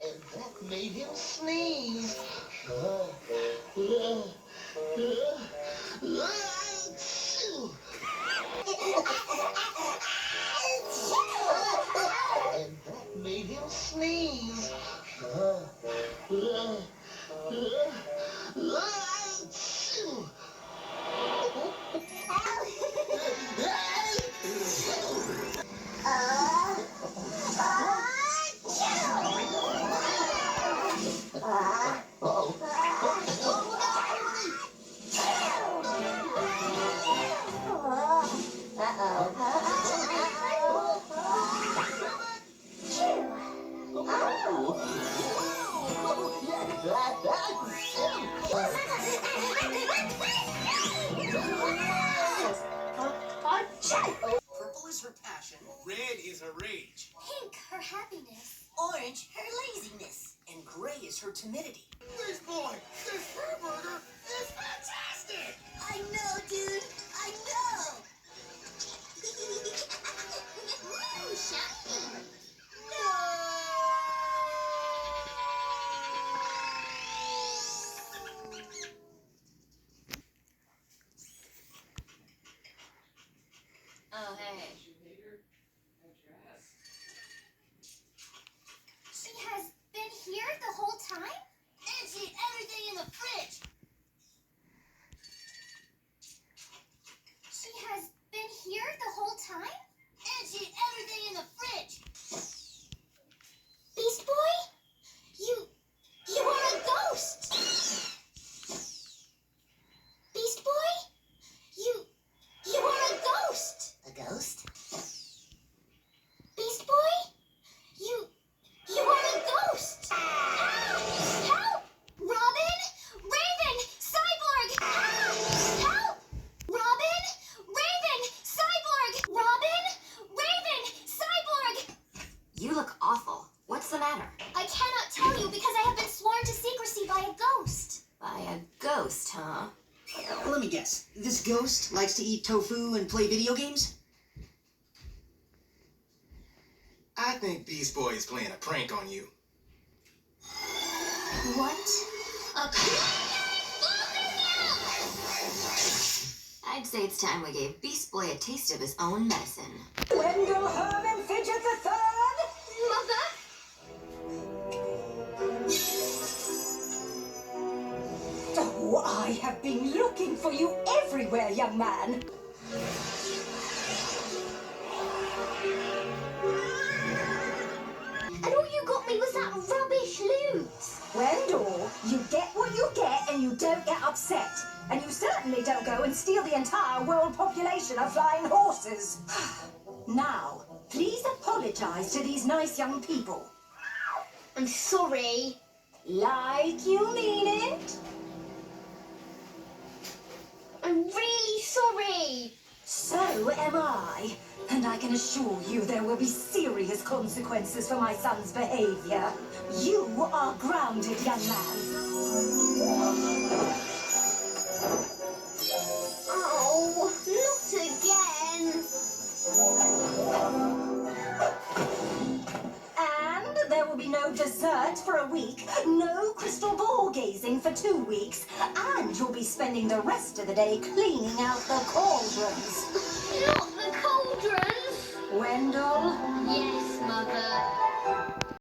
and that made him sneeze. And that made him sneeze. Purple is her passion. Red is her rage. Pink, her happiness. Orange, her laziness. And gray is her timidity. This boy, this hamburger is fantastic! I know, dude. I know. Woo, shiny. Oh, hey. She has been here the whole time? And she ate everything in the fridge. She has been here the whole time? And she ate everything in the fridge. Beast Boy? You are a ghost. Beast Boy? You are a ghost. A ghost? Beast Boy? You are a ghost! Help! Robin! Raven! Cyborg! Help! Robin! Raven! Cyborg! Robin! Raven! Cyborg! You look awful. What's the matter? I cannot tell you because I have been sworn to secrecy by a ghost. By a ghost, huh? Let me guess. This ghost likes to eat tofu and play video games? I think Beast Boy is playing a prank on you. What? I'd say it's time we gave Beast Boy a taste of his own medicine. Wendell Herman Fidget the Third! Mother? Oh, I have been looking for you everywhere, young man. And all you got me was that rubbish loot. Wendell, you get what you get and you don't get upset. And you certainly don't go and steal the entire world population of flying horses. Now, please apologize to these nice young people. I'm sorry. Like you mean it? I'm really sorry. So am I. And I can assure you there will be serious consequences for my son's behavior. You are grounded, young man. Oh, not again. And there will be no dessert for a week, no crystal ball gazing for 2 weeks, and you'll be spending the rest of the day cleaning out the cauldrons. Not the cauldrons. Wendell? Yes, Mother.